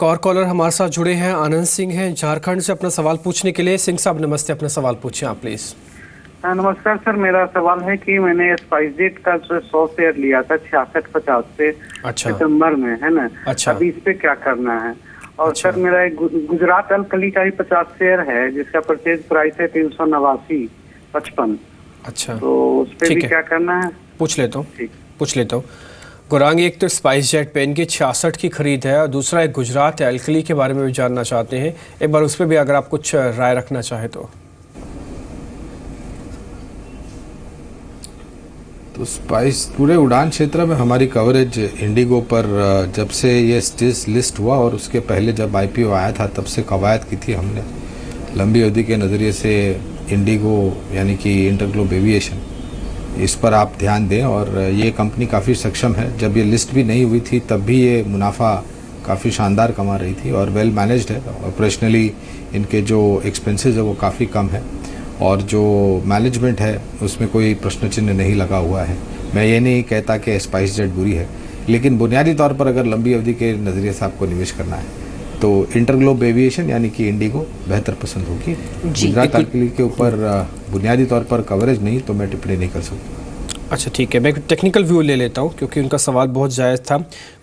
और कॉलर हमारे साथ जुड़े हैं, आनंद सिंह हैं झारखंड से अपना सवाल पूछने के लिए। सिंह साहब नमस्ते, अपना सवाल पूछें आप प्लीज। नमस्कार सर, मेरा सवाल है कि मैंने स्पाइसजेट का जो 100 शेयर लिया था 6650 पे सितंबर में, है ना। अच्छा। अभी इस पे क्या करना है? और अच्छा। सर मेरा एक गुजरात अल्कली का भी 50 शेयर है जिसका परचेज प्राइस है 389.55। अच्छा, तो उस पे भी क्या करना है? पूछ लेता हूँ। गुरांग, एक तो स्पाइसजेट पेन की 66 की खरीद है और दूसरा एक गुजरात अल्कली के बारे में भी जानना चाहते हैं। एक बार उस पर भी अगर आप कुछ राय रखना चाहे तो स्पाइस पूरे उड़ान क्षेत्र में हमारी कवरेज इंडिगो पर जब से ये स्टेज लिस्ट हुआ और उसके पहले जब आईपीओ आया था तब से कवायद की थी हमने लंबी अवधि के नज़रिए से। इंडिगो यानी कि इंटरग्लोब एविएशन, इस पर आप ध्यान दें। और ये कंपनी काफ़ी सक्षम है। जब ये लिस्ट भी नहीं हुई थी तब भी ये मुनाफा काफ़ी शानदार कमा रही थी और वेल मैनेज्ड है। ऑपरेशनली इनके जो एक्सपेंसेस है वो काफ़ी कम है और जो मैनेजमेंट है उसमें कोई प्रश्न चिन्ह नहीं लगा हुआ है। मैं ये नहीं कहता कि स्पाइसजेट बुरी है, लेकिन बुनियादी तौर पर अगर लंबी अवधि के नज़रिए से आपको निवेश करना है तो इंटरग्लोब एविएशन यानी कि इंडिगो बेहतर पसंद होगी। गुजरात अल्कली के ऊपर बुनियादी तौर पर कवरेज नहीं तो मैं टिप्पणी नहीं कर सकता। अच्छा ठीक है, मैं टेक्निकल व्यू ले लेता हूँ क्योंकि उनका सवाल बहुत जायज़ था।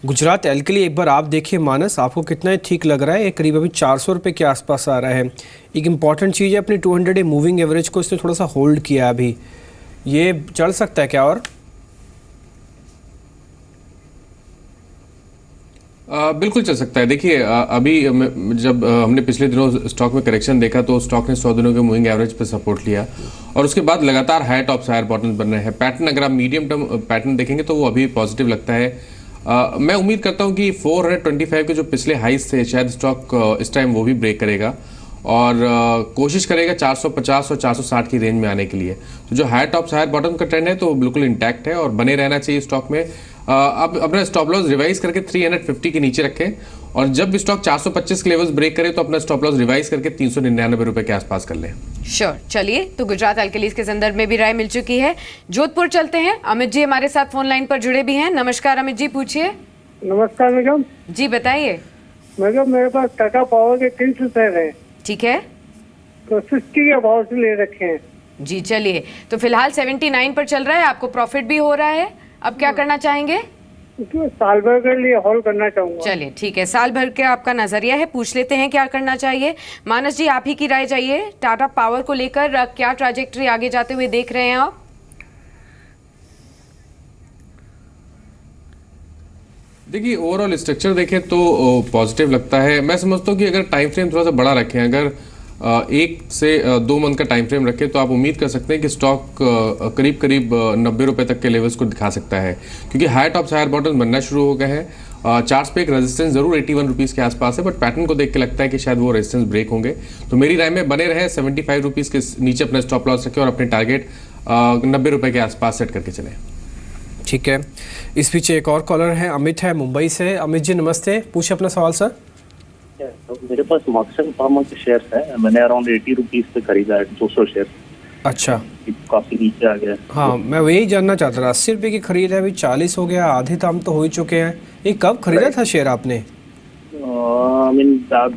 गुजरात अल्कली एक बार आप देखिए मानस, आपको कितना ठीक लग रहा है? ये करीब अभी 400 रुपये के आसपास आ रहा है। एक इम्पॉर्टेंट चीज़ है, अपनी 200 डे मूविंग एवरेज को इसने थोड़ा सा होल्ड किया अभी। ये चढ़ सकता है क्या? और बिल्कुल चल सकता है। देखिए अभी जब हमने पिछले दिनों स्टॉक में करेक्शन देखा तो स्टॉक ने 100 दिनों के मूविंग एवरेज पे सपोर्ट लिया और उसके बाद लगातार हाई टॉप्स हायर बॉटम्स बन रहे हैं। पैटर्न अगर आप मीडियम टर्म पैटर्न देखेंगे तो वो अभी पॉजिटिव लगता है। मैं उम्मीद करता हूं कि 425 के जो पिछले हाइस थे शायद स्टॉक इस टाइम वो भी ब्रेक करेगा और कोशिश करेगा 450 और 460 की रेंज में आने के लिए। तो जो हायर टॉप्स हायर बॉटम का ट्रेंड है तो बिल्कुल इंटैक्ट है और बने रहना चाहिए स्टॉक में। अब अपना स्टॉप लॉस रिवाइज करके 350 के नीचे रखें और जब भी स्टॉक 425 के लेवल्स ब्रेक करे तो अपना स्टॉप लॉस रिवाइज करके 399 रुपए के आसपास कर लें। श्योर। चलिए, तो गुजरात अल्कलीज के संदर्भ में भी राय मिल चुकी है। जोधपुर चलते हैं, अमित जी हमारे साथ फोन लाइन पर जुड़े भी हैं। नमस्कार अमित जी, पूछिए। नमस्कार मैडम जी बताइए। मैडम, मेरे पास टाटा पावर के 300 शेयर है। ठीक है, तो 60 के भाव से ले रखे हैं जी। चलिए, तो फिलहाल 79 पर चल रहा है, आपको प्रॉफिट भी हो रहा है। अब क्या करना चाहेंगे? साल भर के लिए होल्ड करना चाहूंगा। चलिए ठीक है, साल भर के आपका नजरिया है, पूछ लेते हैं क्या करना चाहिए। मानस जी, आप ही की राय चाहिए। टाटा पावर को लेकर क्या ट्रैजेक्टरी आगे जाते हुए देख रहे हैं आप? देखिए ओवरऑल स्ट्रक्चर देखें तो पॉजिटिव लगता है। मैं समझता हूँ कि अगर टाइम फ्रेम थोड़ा सा बड़ा रखें, अगर 1 से 2 मंथ का टाइम फ्रेम रखें तो आप उम्मीद कर सकते हैं कि स्टॉक करीब करीब 90 रुपए तक के लेवल्स को दिखा सकता है क्योंकि हायर टॉप्स हायर बॉटम बनना शुरू हो गए हैं। चार्ट्स पे एक रेजिस्टेंस जरूर 81 रुपीज़ के आसपास है, बट पैटर्न को देख के लगता है कि शायद वो रेजिस्टेंस ब्रेक होंगे। तो मेरी राय में बने रहे 75 रुपीज़ के नीचे अपना स्टॉप लॉस रखें और अपने टारगेट 90 रुपए के आसपास सेट करके चलें। ठीक है, इस पीछे एक और कॉलर है, अमित है मुंबई से। अमित जी नमस्ते, पूछे अपना सवाल सर। तो मेरे पास मॉक्सन फार्मा के शेयर्स है, मैंने अराउंड 80 रुपीज पे खरीदा है 200 शेयर। अच्छा, काफी नीचे आ गया। हाँ मैं वही जानना चाहता था। 80 रुपये की खरीद है, अभी 40 हो गया, आधे दाम तो हो ही चुके हैं। ये कब खरीदा था शेयर आपने?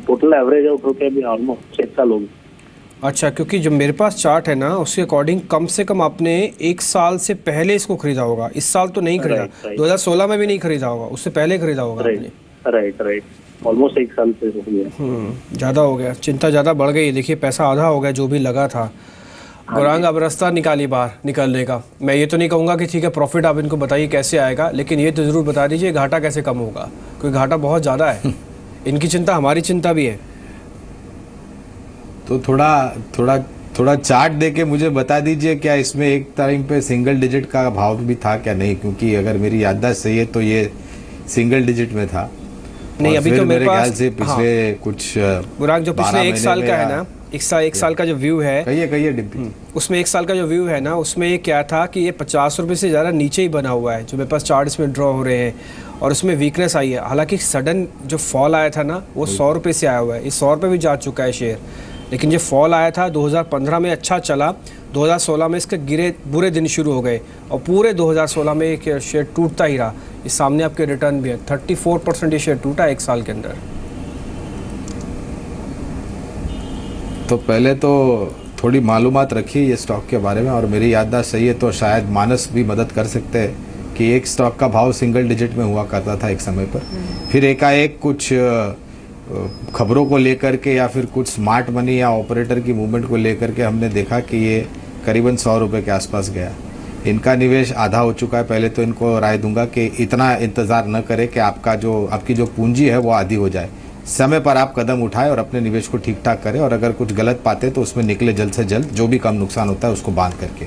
टोटल एवरेज हो के अभी ऑलमोस्ट 6 साल हो गए। अच्छा, क्योंकि जो मेरे पास चार्ट है ना उसके अकॉर्डिंग कम से कम आपने 1 साल से पहले इसको खरीदा होगा। इस साल तो नहीं खरीदा, 2016 में भी नहीं खरीदा होगा, उससे पहले खरीदा होगा आपने। राइट, ऑलमोस्ट 1 साल से हो गया। ज़्यादा हो गया, चिंता ज़्यादा बढ़ गई। देखिए पैसा आधा हो गया जो भी लगा था। गौरांग, अब रास्ता निकालिए बाहर निकलने का। मैं ये तो नहीं कहूँगा कि ठीक है प्रॉफिट आप इनको बताइए कैसे आएगा, लेकिन ये तो ज़रूर बता दीजिए घाटा कैसे कम होगा, क्योंकि घाटा बहुत ज़्यादा है। इनकी चिंता हमारी चिंता भी है। तो थोड़ा चार्ट देके मुझे बता दीजिए क्या इसमें एक टाइम पे सिंगल डिजिट का भाव भी था क्या नहीं, क्योंकि अगर मेरी याददाश्त सही है तो ये सिंगल डिजिट में था। नहीं अभी तो मेरे ख्याल से पिछले कुछ जो पिछले 1 साल का है ना, एक साल का जो व्यू है, कहिए डिब्बी, उसमें 1 साल का जो व्यू है ना उसमें ये क्या था कि ये 50 रुपये से ज़्यादा नीचे ही बना हुआ है। जो मेरे पास चार्ट इसमें ड्रॉ हो रहे हैं और उसमें वीकनेस आई है। हालांकि सडन जो फॉल आया था ना वो 100 रुपये से आया हुआ है। ये 100 रुपये भी जा चुका है शेयर, लेकिन जो फॉल आया था 2015 में अच्छा चला, 2016 में इसके बुरे दिन शुरू हो गए और पूरे 2016 में एक शेयर टूटता ही रहा। इस सामने आपके रिटर्न भी है, 34% ये शेयर टूटा 1 साल के अंदर। तो पहले तो थोड़ी मालूमात रखिए ये स्टॉक के बारे में, और मेरी याददाश्त सही है तो शायद मानस भी मदद कर सकते हैं कि एक स्टॉक का भाव सिंगल डिजिट में हुआ करता था एक समय पर, फिर एकाएक कुछ खबरों को लेकर के या फिर कुछ स्मार्ट मनी या ऑपरेटर की मूवमेंट को लेकर के हमने देखा कि ये करीबन 100 रुपये के आसपास गया। इनका निवेश आधा हो चुका है। पहले तो इनको राय दूंगा कि इतना इंतज़ार न करें कि आपकी जो पूंजी है वो आधी हो जाए। समय पर आप कदम उठाएं और अपने निवेश को ठीक ठाक करें, और अगर कुछ गलत पाते तो उसमें निकले जल्द से जल्द, जो भी कम नुकसान होता है उसको बांध करके।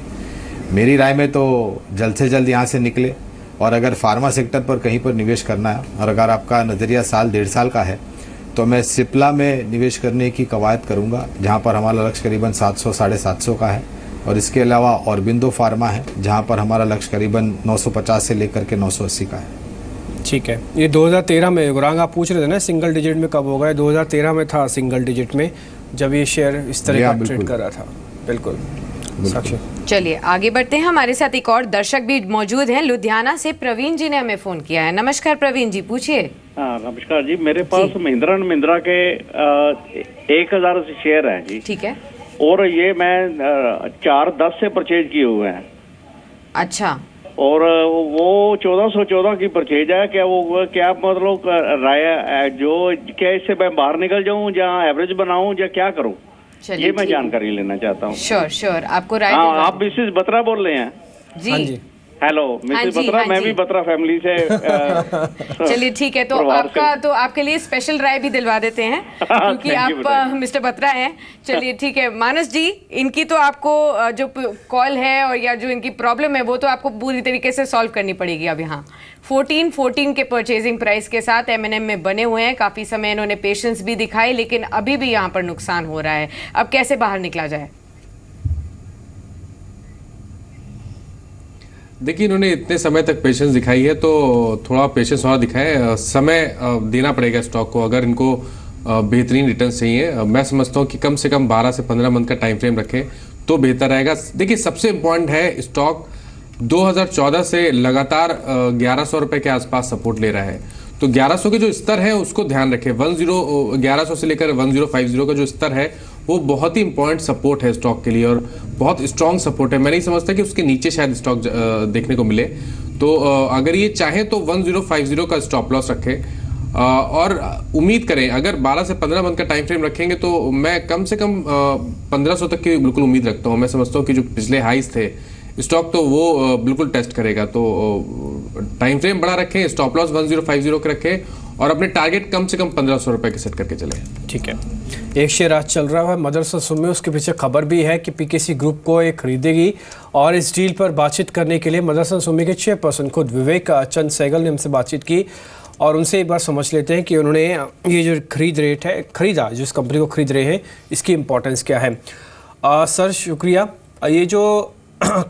मेरी राय में तो जल्द से जल्द यहाँ से निकले, और अगर फार्मा सेक्टर पर कहीं पर निवेश करना है और अगर आपका नज़रिया साल 1.5 साल का है तो मैं सिप्ला में निवेश करने की कवायद करूँगा, जहाँ पर हमारा लक्ष्य करीबन 700 साढ़े 700 का है, और इसके अलावा ऑरबिंदो फार्मा है जहाँ पर हमारा लक्ष्य करीबन 950 से लेकर के 980 का है। ठीक है, ये 2013 में गुरांग आप पूछ रहे थे ना सिंगल डिजिट में कब होगा, 2013 में था सिंगल डिजिट में जब ये शेयर इस तरह का ट्रेड कर रहा था। बिल्कुल साक्षी। चलिए आगे बढ़ते हैं, हमारे साथ एक और दर्शक भी मौजूद हैं। लुधियाना से प्रवीण जी ने हमें फोन किया है। नमस्कार प्रवीण जी, पूछिए। हाँ नमस्कार जी, मेरे पास महिंद्रा एंड महिंद्रा के 1000 से शेयर हैं जी। ठीक है। और ये मैं 4.10 से परचेज किए हुए हैं। अच्छा। और वो 1414 की परचेज है। क्या मतलब राय जो क्या इससे मैं बाहर निकल जाऊं या एवरेज बनाऊं या क्या करूं, ये मैं जानकारी लेना चाहता हूं। श्योर आपको राय। हाँ, आप मिसेस बत्रा बोल रहे हैं जी? हेलो मिसेस बत्रा, मैं भी बत्रा फैमिली से। चलिए ठीक है, तो आपके लिए स्पेशल राय भी दिलवा देते हैं क्योंकि आप मिस्टर बत्रा हैं। चलिए ठीक है मानस जी, इनकी तो आपको जो कॉल है और या जो इनकी प्रॉब्लम है वो तो आपको पूरी तरीके से सॉल्व करनी पड़ेगी। अब यहाँ 14 के परचेजिंग प्राइस के साथ M&M में बने हुए हैं। काफ़ी समय इन्होंने पेशेंस भी दिखाई, लेकिन अभी भी यहाँ पर नुकसान हो रहा है। अब कैसे बाहर निकला जाए? देखिए, इन्होंने इतने समय तक पेशेंस दिखाई है तो थोड़ा पेशेंस और दिखाए, समय देना पड़ेगा स्टॉक को अगर इनको बेहतरीन रिटर्न चाहिए। मैं समझता हूँ कि कम से कम 12 से 15 मंथ का टाइम फ्रेम रखें तो बेहतर रहेगा। देखिए, सबसे इम्पॉर्टेंट है स्टॉक 2014 से लगातार 1100 रुपये के आसपास सपोर्ट ले रहा है, तो 1100 के जो स्तर है उसको ध्यान रखें। 1100 से लेकर 1050 का जो स्तर है वो बहुत ही इंपॉर्टेंट सपोर्ट है स्टॉक के लिए और बहुत स्ट्रॉन्ग सपोर्ट है। मैं नहीं समझता कि उसके नीचे शायद स्टॉक देखने को मिले, तो अगर ये चाहे तो 1050 का स्टॉप लॉस रखें और उम्मीद करें। अगर 12 से 15 मंथ का टाइम फ्रेम रखेंगे तो मैं कम से कम 1500 तक की बिल्कुल उम्मीद रखता हूँ। मैं समझता हूँ कि जो पिछले हाइस थे स्टॉक तो वो बिल्कुल टेस्ट करेगा, तो टाइम फ्रेम बड़ा रखें, स्टॉप लॉस 1050 के रखें और अपने टारगेट कम से कम 1500 रुपए के सेट करके चले। ठीक है, एक शेयर आज चल रहा है मदरसा सुम्मी, उसके पीछे खबर भी है कि पीकेसी ग्रुप को ये खरीदेगी और इस डील पर बातचीत करने के लिए मदरसा सुम्मी के चेयरपर्सन खुद विवेक चंद सहगल ने हमसे बातचीत की और उनसे एक बार समझ लेते हैं कि उन्होंने ये जो खरीदा जिस कंपनी को खरीद रहे हैं इसकी इम्पोर्टेंस क्या है। सर शुक्रिया। ये जो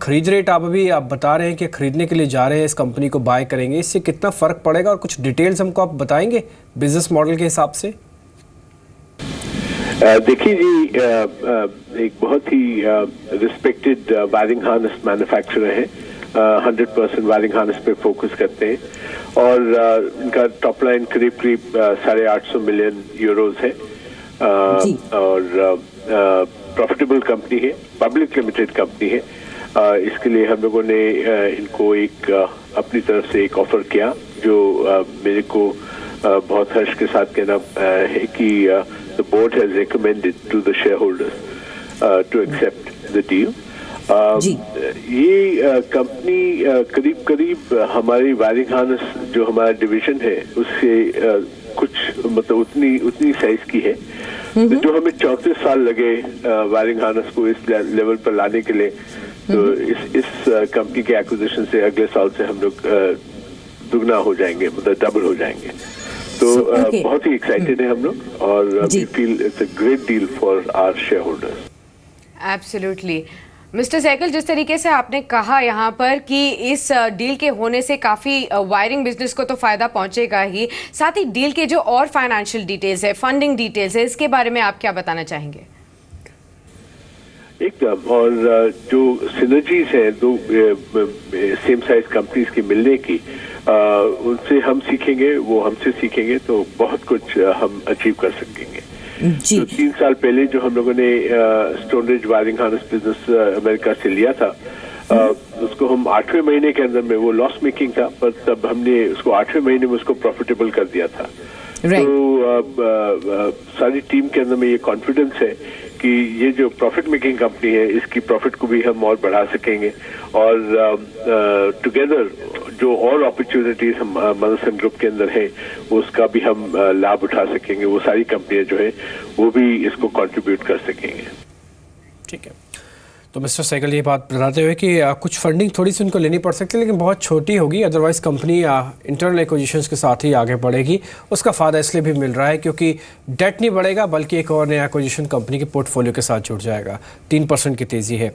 खरीद रेट आप बता रहे हैं कि खरीदने के लिए जा रहे हैं, इस कंपनी को बाय करेंगे, इससे कितना फ़र्क पड़ेगा और कुछ डिटेल्स हमको आप बताएंगे बिजनेस मॉडल के हिसाब से? देखिए जी, एक बहुत ही रिस्पेक्टेड वायरिंग हार्नेस मैन्युफैक्चरर है, 100% वायरिंग हार्नेस पे फोकस करते हैं और इनका टॉप लाइन करीब 850 मिलियन यूरोज है और प्रॉफिटेबल कंपनी है, पब्लिक लिमिटेड कंपनी है। इसके लिए हम लोगों ने इनको एक अपनी तरफ से एक ऑफर किया जो मेरे को बहुत हर्ष के साथ कहना है कि the board has recommended to the share holders to accept the deal. ये कंपनी करीब हमारी वायरिंग हार्नेस जो हमारा डिवीजन है उससे कुछ मतलब उतनी साइज की है। जो हमें 34 साल लगे वायरिंग हार्नेस को इस लेवल पर लाने के लिए, तो इस कंपनी के एक्विजिशन से अगले साल से हम लोग दुगना हो जाएंगे, मतलब डबल हो जाएंगे। तो बहुत ही एक्साइटेड है हम लोग और we feel it's a great deal for our share holders. Absolutely. Mister Sahgal, जिस तरीके से आपने कहा यहाँ पर कि इस डील के होने से काफ़ी वायरिंग बिजनेस को तो फ़ायदा पहुँचेगा ही, साथ ही डील के जो और फाइनेंशियल डिटेल्स है, फंडिंग डिटेल्स है, इसके बारे में आप क्या बताना चाहेंगे? एकदम, और जो सिनर्जीज हैं दो सेम साइज कंपनीज की मिलने की, उनसे हम सीखेंगे, वो हमसे सीखेंगे, तो बहुत कुछ हम अचीव कर सकेंगे। तो 3 साल पहले जो हम लोगों ने स्टोनरिज वायरिंग हार्नेस बिजनेस अमेरिका से लिया था, उसको हम 8वें महीने के अंदर में, वो लॉस मेकिंग था, पर तब हमने उसको 8वें महीने में उसको प्रॉफिटेबल कर दिया था। तो सारी टीम के अंदर में ये कॉन्फिडेंस है कि ये जो प्रॉफिट मेकिंग कंपनी है, इसकी प्रॉफिट को भी हम और बढ़ा सकेंगे, और टुगेदर जो और अपॉर्चुनिटीज हम मदरसन ग्रुप के अंदर है, उसका भी हम लाभ उठा सकेंगे। वो सारी कंपनियां जो है वो भी इसको कंट्रीब्यूट कर सकेंगे। ठीक है, तो मिस्टर सहगल ये बात बताते हुए कि कुछ फंडिंग थोड़ी सी उनको लेनी पड़ सकती है, लेकिन बहुत छोटी होगी, अदरवाइज कंपनी इंटरनल एक्विजिशंस के साथ ही आगे बढ़ेगी। उसका फ़ायदा इसलिए भी मिल रहा है क्योंकि डेट नहीं बढ़ेगा, बल्कि एक और नया एक्विजिशन कंपनी के पोर्टफोलियो के साथ जुड़ जाएगा। 3% की तेज़ी है।